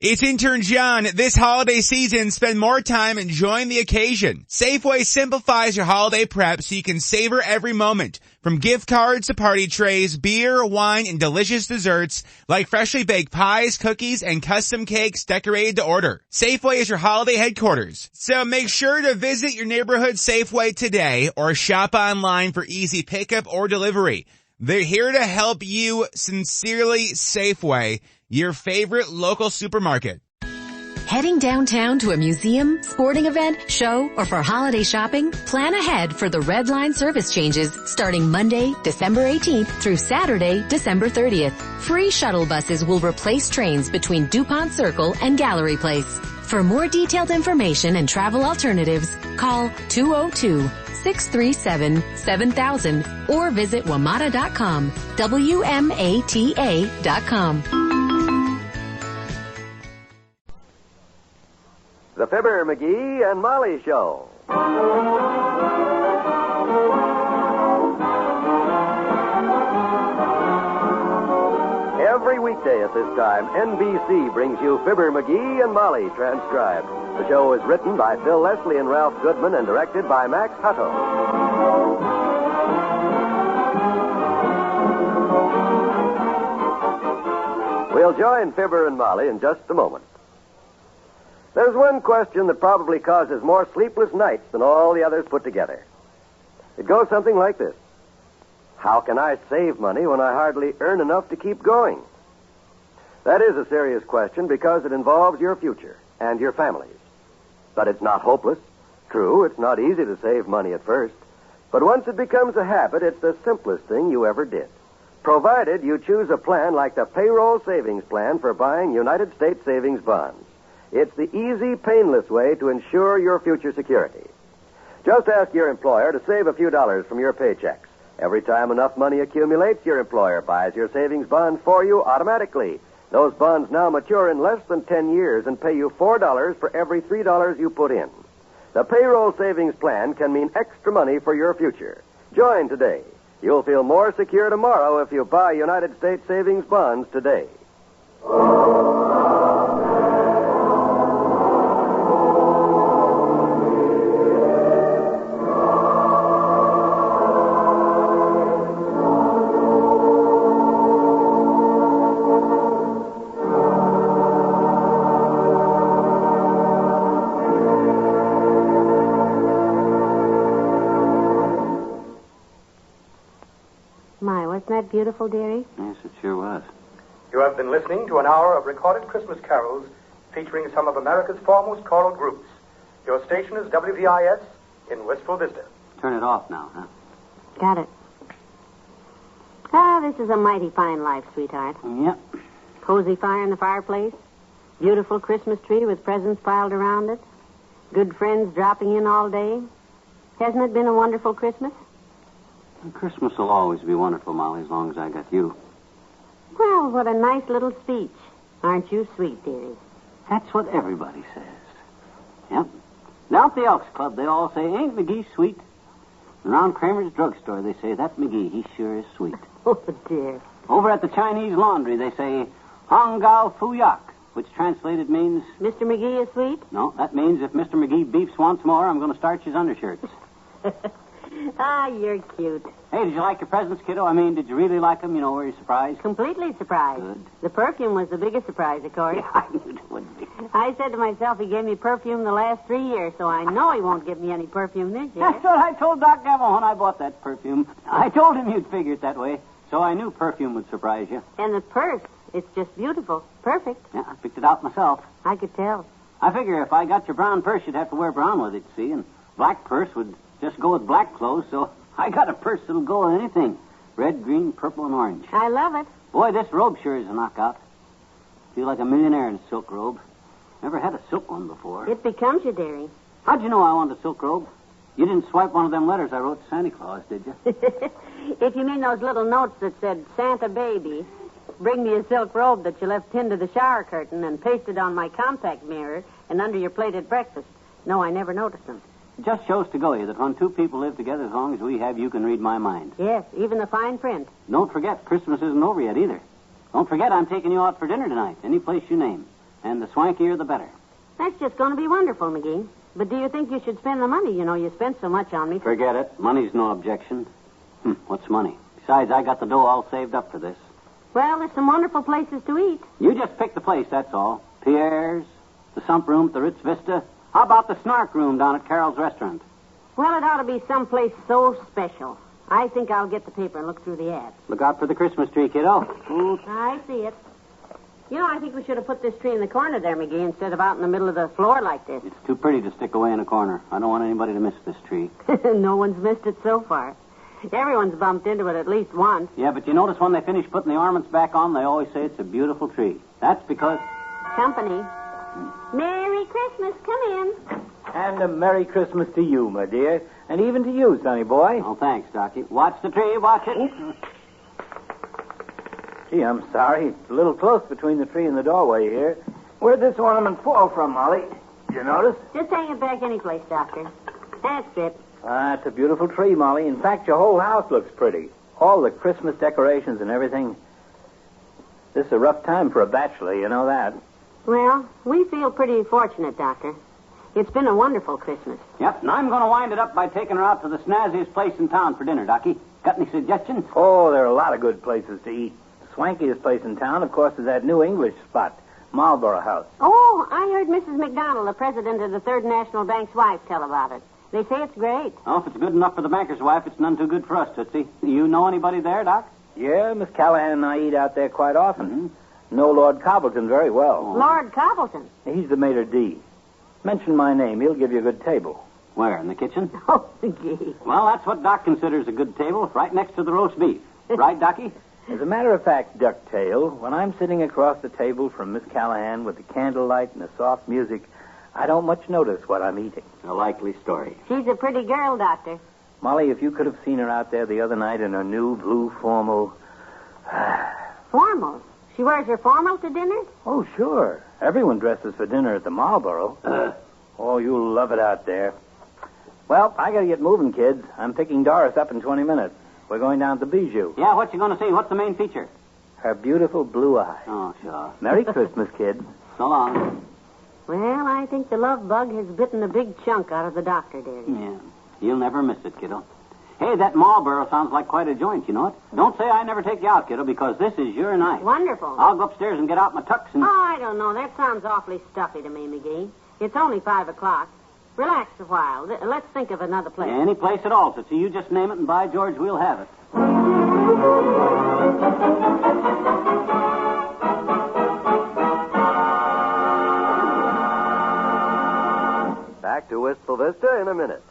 It's intern John. This holiday season, spend more time enjoying the occasion. Safeway simplifies your holiday prep so you can savor every moment. From gift cards to party trays, beer, wine, and delicious desserts like freshly baked pies, cookies, and custom cakes decorated to order. Safeway is your holiday headquarters. So make sure to visit your neighborhood Safeway today or shop online for easy pickup or delivery. They're here to help you. Sincerely, Safeway, your favorite local supermarket. Heading downtown to a museum, sporting event, show, or for holiday shopping? Plan ahead for the Red Line service changes starting Monday, December 18th through Saturday, December 30th. Free shuttle buses will replace trains between DuPont Circle and Gallery Place. For more detailed information and travel alternatives, call 202-637-7000 or visit WMATA.com, WMATA.com. The Fibber, MCGee, and Molly Show. Every weekday at this time, NBC brings you Fibber, MCGee, and Molly transcribed. The show is written by Phil Leslie and Ralph Goodman and directed by Max Hutto. We'll join Fibber and Molly in just a moment. There's one question that probably causes more sleepless nights than all the others put together. It goes something like this. How can I save money when I hardly earn enough to keep going? That is a serious question because it involves your future and your family's. But it's not hopeless. True, it's not easy to save money at first. But once it becomes a habit, it's the simplest thing you ever did. Provided you choose a plan like the payroll savings plan for buying United States savings bonds. It's the easy, painless way to ensure your future security. Just ask your employer to save a few dollars from your paychecks. Every time enough money accumulates, your employer buys your savings bonds for you automatically. Those bonds now mature in less than 10 years and pay you $4 for every $3 you put in. The payroll savings plan can mean extra money for your future. Join today. You'll feel more secure tomorrow if you buy United States savings bonds today. Wasn't that beautiful, dearie? Yes, it sure was. You have been listening to an hour of recorded Christmas carols featuring some of America's foremost choral groups. Your station is WVIS in Wistful Vista. Turn it off now, huh? Got it. Ah, this is a mighty fine life, sweetheart. Yep. Cozy fire in the fireplace. Beautiful Christmas tree with presents piled around it. Good friends dropping in all day. Hasn't it been a wonderful Christmas? Christmas will always be wonderful, Molly, as long as I got you. Well, what a nice little speech. Aren't you sweet, dearie? That's what everybody says. Yep. Down at the Elks Club, they all say, ain't McGee sweet? And around Kramer's drugstore, they say, that McGee, he sure is sweet. Oh, dear. Over at the Chinese laundry, they say, Hong Gao Fu Yak, which translated means... Mr. McGee is sweet? No, that means if Mr. McGee beeps once more, I'm going to starch his undershirts. Ah, you're cute. Hey, did you like your presents, kiddo? I mean, did you really like them? You know, were you surprised? Completely surprised. Good. The perfume was the biggest surprise, of course. Yeah, I knew it would be. I said to myself, he gave me perfume the last 3 years, so I know he won't give me any perfume this year. That's what I told Doc Neville when I bought that perfume. I told him you'd figure it that way, so I knew perfume would surprise you. And the purse, it's just beautiful. Perfect. Yeah, I picked it out myself. I could tell. I figure if I got your brown purse, you'd have to wear brown with it, see? And black purse would just go with black clothes, so I got a purse that'll go with anything. Red, green, purple, and orange. I love it. Boy, this robe sure is a knockout. Feel like a millionaire in a silk robe. Never had a silk one before. It becomes you, dearie. How'd you know I wanted a silk robe? You didn't swipe one of them letters I wrote to Santa Claus, did you? If you mean those little notes that said, Santa baby, bring me a silk robe that you left pinned to the shower curtain and pasted on my contact mirror and under your plate at breakfast. No, I never noticed them. It just shows to go you that when two people live together as long as we have, you can read my mind. Yes, even the fine print. Don't forget, Christmas isn't over yet either. Don't forget I'm taking you out for dinner tonight, any place you name. And the swankier, the better. That's just going to be wonderful, McGee. But do you think you should spend the money? You know, you spent so much on me. Forget it. Money's no objection. What's money? Besides, I got the dough all saved up for this. Well, there's some wonderful places to eat. You just pick the place, that's all. Pierre's, the Sump Room at the Ritz Vista. How about the Snark Room down at Carol's Restaurant? Well, it ought to be someplace so special. I think I'll get the paper and look through the ads. Look out for the Christmas tree, kiddo. I see it. You know, I think we should have put this tree in the corner there, McGee, instead of out in the middle of the floor like this. It's too pretty to stick away in a corner. I don't want anybody to miss this tree. No one's missed it so far. Everyone's bumped into it at least once. Yeah, but you notice when they finish putting the ornaments back on, they always say it's a beautiful tree. That's because... Company. Merry Christmas. Come in. And a Merry Christmas to you, my dear. And even to you, sonny boy. Oh, thanks, Docky. Watch the tree, watch it. Gee, I'm sorry. It's a little close between the tree and the doorway here. Where'd this ornament fall from, Molly? You notice? Just hang it back any place, Doctor. That's it. It's a beautiful tree, Molly. In fact, your whole house looks pretty. All the Christmas decorations and everything. This is a rough time for a bachelor, you know that. Well, we feel pretty fortunate, Doctor. It's been a wonderful Christmas. Yep, and I'm going to wind it up by taking her out to the snazziest place in town for dinner, Docky. Got any suggestions? Oh, there are a lot of good places to eat. The swankiest place in town, of course, is that new English spot, Marlborough House. Oh, I heard Mrs. McDonald, the president of the Third National Bank's wife, tell about it. They say it's great. Oh, if it's good enough for the banker's wife, it's none too good for us, Tootsie. You know anybody there, Doc? Yeah, Miss Callahan and I eat out there quite often. Mm-hmm. Know Lord Cobbleton very well. Oh. Lord Cobbleton? He's the maitre d'. Mention my name. He'll give you a good table. Where, in the kitchen? Oh, gee. Well, that's what Doc considers a good table, right next to the roast beef. Right, Docky? As a matter of fact, Ducktail, when I'm sitting across the table from Miss Callahan with the candlelight and the soft music, I don't much notice what I'm eating. A likely story. She's a pretty girl, Doctor. Molly, if you could have seen her out there the other night in her new blue formal... Formal? She wears her formal to dinner? Oh, sure. Everyone dresses for dinner at the Marlborough. Oh, you'll love it out there. Well, I gotta get moving, kids. I'm picking Doris up in 20 minutes. We're going down to Bijou. Yeah, what you going to see? What's the main feature? Her beautiful blue eyes. Oh, sure. Merry Christmas, kids. So long. Well, I think the love bug has bitten a big chunk out of the doctor, dearie. Yeah. You'll never miss it, kiddo. Hey, that Marlborough sounds like quite a joint, you know it? Don't say I never take you out, kiddo, because this is your night. Wonderful. I'll go upstairs and get out my tux and... Oh, I don't know. That sounds awfully stuffy to me, McGee. It's only 5 o'clock. Relax a while. Let's think of another place. Any place at all, Tootsie. You just name it, and by George, we'll have it. Back to Wistful Vista in a minute.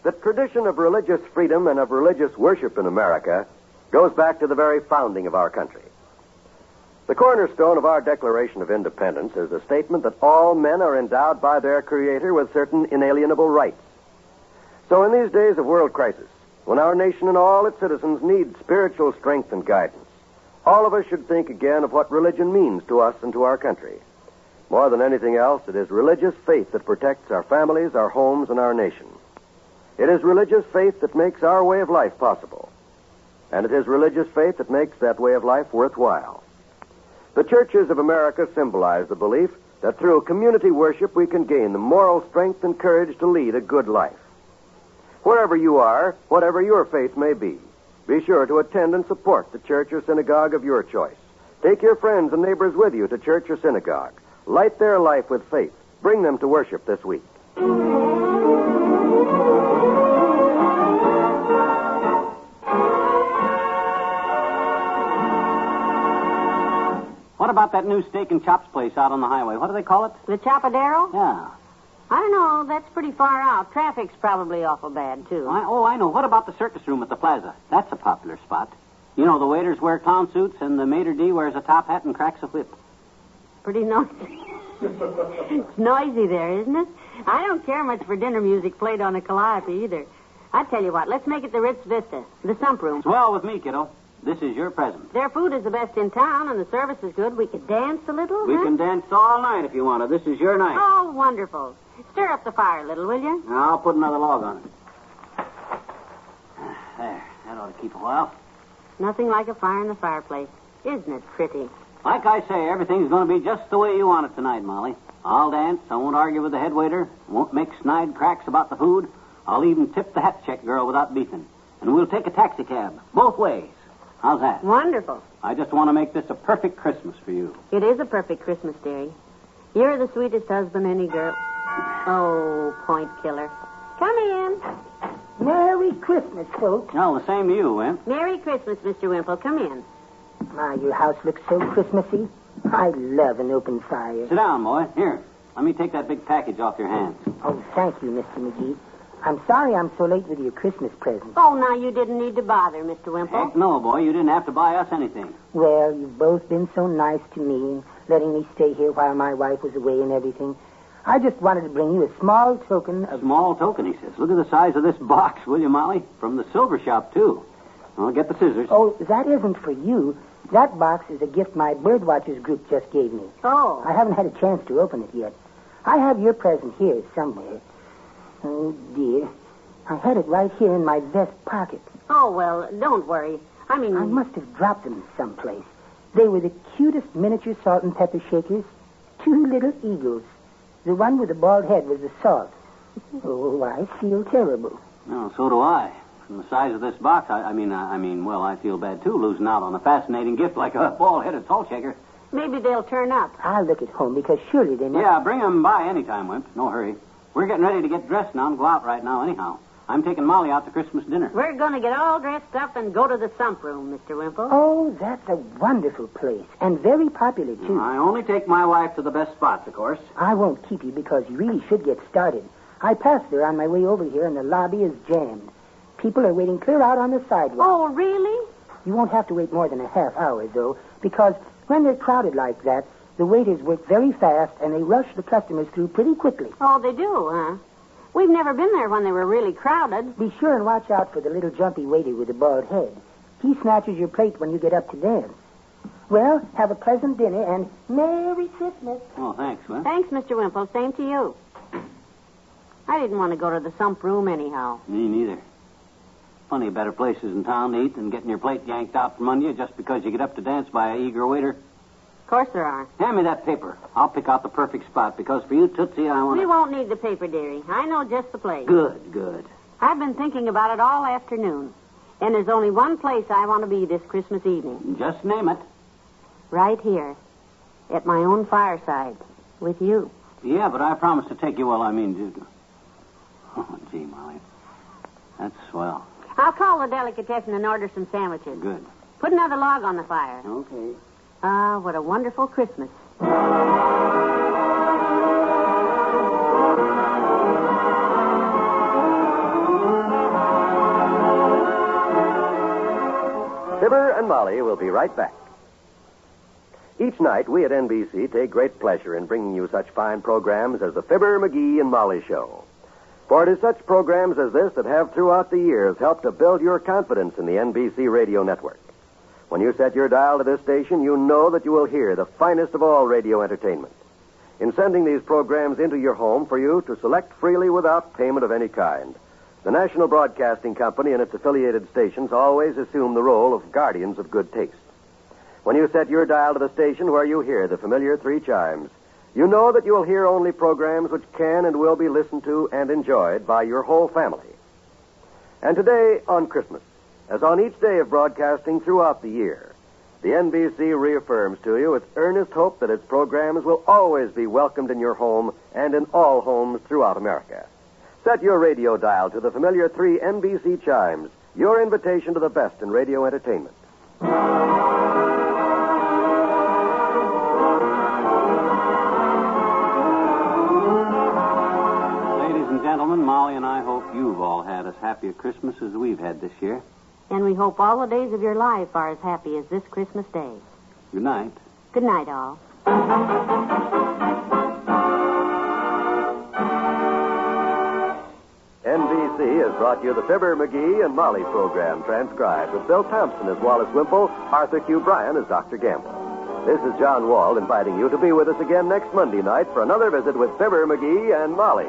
The tradition of religious freedom and of religious worship in America goes back to the very founding of our country. The cornerstone of our Declaration of Independence is the statement that all men are endowed by their Creator with certain inalienable rights. So in these days of world crisis, when our nation and all its citizens need spiritual strength and guidance, all of us should think again of what religion means to us and to our country. More than anything else, it is religious faith that protects our families, our homes, and our nation. It is religious faith that makes our way of life possible. And it is religious faith that makes that way of life worthwhile. The churches of America symbolize the belief that through community worship we can gain the moral strength and courage to lead a good life. Wherever you are, whatever your faith may be sure to attend and support the church or synagogue of your choice. Take your friends and neighbors with you to church or synagogue. Light their life with faith. Bring them to worship this week. What about that new steak and chops place out on the highway? What do they call it? The Chapadero? Yeah. I don't know. That's pretty far out. Traffic's probably awful bad, too. I know. What about the circus room at the plaza? That's a popular spot. You know, the waiters wear clown suits and the maitre d' wears a top hat and cracks a whip. Pretty noisy. It's noisy there, isn't it? I don't care much for dinner music played on a calliope either. I tell you what, let's make it the Ritz Vista, the Sump Room. Swell with me, kiddo. This is your present. Their food is the best in town, and the service is good. We could dance a little, We huh? can dance all night if you want to. This is your night. Oh, wonderful. Stir up the fire a little, will you? I'll put another log on it. There. That ought to keep a while. Nothing like a fire in the fireplace. Isn't it pretty? Like I say, everything's going to be just the way you want it tonight, Molly. I'll dance. I won't argue with the head waiter. Won't make snide cracks about the food. I'll even tip the hat check girl without beefing. And we'll take a taxi cab. Both ways. How's that? Wonderful. I just want to make this a perfect Christmas for you. It is a perfect Christmas, dearie. You're the sweetest husband any girl... Oh, point killer. Come in. Merry Christmas, folks. Well, the same to you, Wimp. Merry Christmas, Mr. Wimple. Come in. My, your house looks so Christmassy. I love an open fire. Sit down, boy. Here, let me take that big package off your hands. Oh, thank you, Mr. McGee. I'm sorry I'm so late with your Christmas present. Oh, now you didn't need to bother, Mr. Wimple. Heck no, boy. You didn't have to buy us anything. Well, you've both been so nice to me, letting me stay here while my wife was away and everything. I just wanted to bring you a small token of... Small token, he says. Look at the size of this box, will you, Molly? From the silver shop, too. I'll get the scissors. Oh, that isn't for you. That box is a gift my birdwatchers group just gave me. Oh. I haven't had a chance to open it yet. I have your present here somewhere. Oh, dear. I had it right here in my vest pocket. Oh, well, don't worry. I must have dropped them someplace. They were the cutest miniature salt and pepper shakers. 2 little eagles. The one with the bald head was the salt. Oh, I feel terrible. Well, so do I. From the size of this box, well, I feel bad, too, losing out on a fascinating gift like a bald-headed salt shaker. Maybe they'll turn up. I'll look at home, because surely they must... Yeah, bring them by anytime, Wimp. No hurry. We're getting ready to get dressed now and go out right now anyhow. I'm taking Molly out to Christmas dinner. We're going to get all dressed up and go to the sump room, Mr. Wimple. Oh, that's a wonderful place, and very popular, too. I only take my wife to the best spots, of course. I won't keep you, because you really should get started. I passed there on my way over here, and the lobby is jammed. People are waiting clear out on the sidewalk. Oh, really? You won't have to wait more than a half hour, though, because when they're crowded like that, the waiters work very fast, and they rush the customers through pretty quickly. Oh, they do, huh? We've never been there when they were really crowded. Be sure and watch out for the little jumpy waiter with the bald head. He snatches your plate when you get up to dance. Well, have a pleasant dinner, and Merry Christmas. Oh, thanks, Wimp. Thanks, Mr. Wimple. Same to you. I didn't want to go to the sump room anyhow. Me neither. Plenty of better places in town to eat than getting your plate yanked out from under you just because you get up to dance by an eager waiter. Of course there are. Hand me that paper. I'll pick out the perfect spot, because for you, Tootsie, I want We won't need the paper, dearie. I know just the place. Good. I've been thinking about it all afternoon. And there's only one place I want to be this Christmas evening. Just name it. Right here. At my own fireside. With you. Yeah, but I promise to take you, Oh, gee, Molly. That's swell. I'll call the delicatessen and order some sandwiches. Good. Put another log on the fire. Okay. Ah, what a wonderful Christmas. Fibber and Molly will be right back. Each night, we at NBC take great pleasure in bringing you such fine programs as the Fibber, McGee, and Molly Show. For it is such programs as this that have throughout the years helped to build your confidence in the NBC radio network. When you set your dial to this station, you know that you will hear the finest of all radio entertainment. In sending these programs into your home for you to select freely without payment of any kind, the National Broadcasting Company and its affiliated stations always assume the role of guardians of good taste. When you set your dial to the station where you hear the familiar 3 chimes, you know that you will hear only programs which can and will be listened to and enjoyed by your whole family. And today, on Christmas, as on each day of broadcasting throughout the year, the NBC reaffirms to you its earnest hope that its programs will always be welcomed in your home and in all homes throughout America. Set your radio dial to the familiar 3 NBC chimes, your invitation to the best in radio entertainment. Ladies and gentlemen, Molly and I hope you've all had as happy a Christmas as we've had this year. And we hope all the days of your life are as happy as this Christmas day. Good night. Good night, all. NBC has brought you the Fibber, McGee, and Molly program transcribed with Bill Thompson as Wallace Wimple, Arthur Q. Bryan as Dr. Gamble. This is John Wald inviting you to be with us again next Monday night for another visit with Fibber, McGee, and Molly.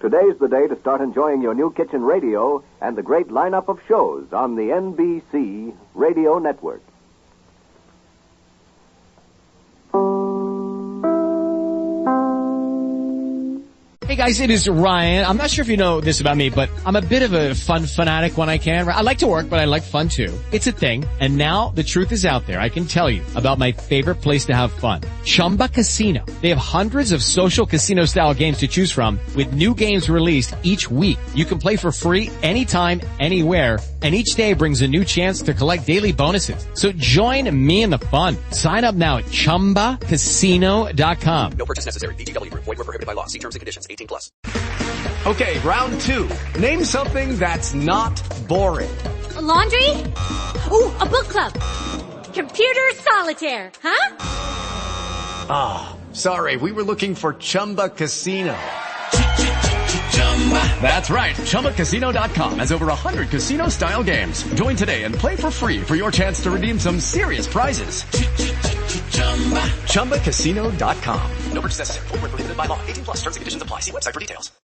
Today's the day to start enjoying your new kitchen radio and the great lineup of shows on the NBC Radio Network. Hey guys, it is Ryan. I'm not sure if you know this about me, but I'm a bit of a fun fanatic when I can. I like to work, but I like fun too. It's a thing. And now the truth is out there. I can tell you about my favorite place to have fun. Chumba Casino. They have hundreds of social casino style games to choose from with new games released each week. You can play for free anytime, anywhere. And each day brings a new chance to collect daily bonuses. So join me in the fun. Sign up now at ChumbaCasino.com. No purchase necessary. VGW Group. Void where prohibited by law. See terms and conditions. 18+. Okay, round two. Name something that's not boring. A laundry? Ooh, a book club. Computer solitaire, huh? Ah, sorry. We were looking for Chumba Casino. That's right. ChumbaCasino.com has over 100 casino-style games. Join today and play for free for your chance to redeem some serious prizes. ChumbaCasino.com. No purchase necessary. Void where prohibited by law. 18+. Terms and conditions apply. See website for details.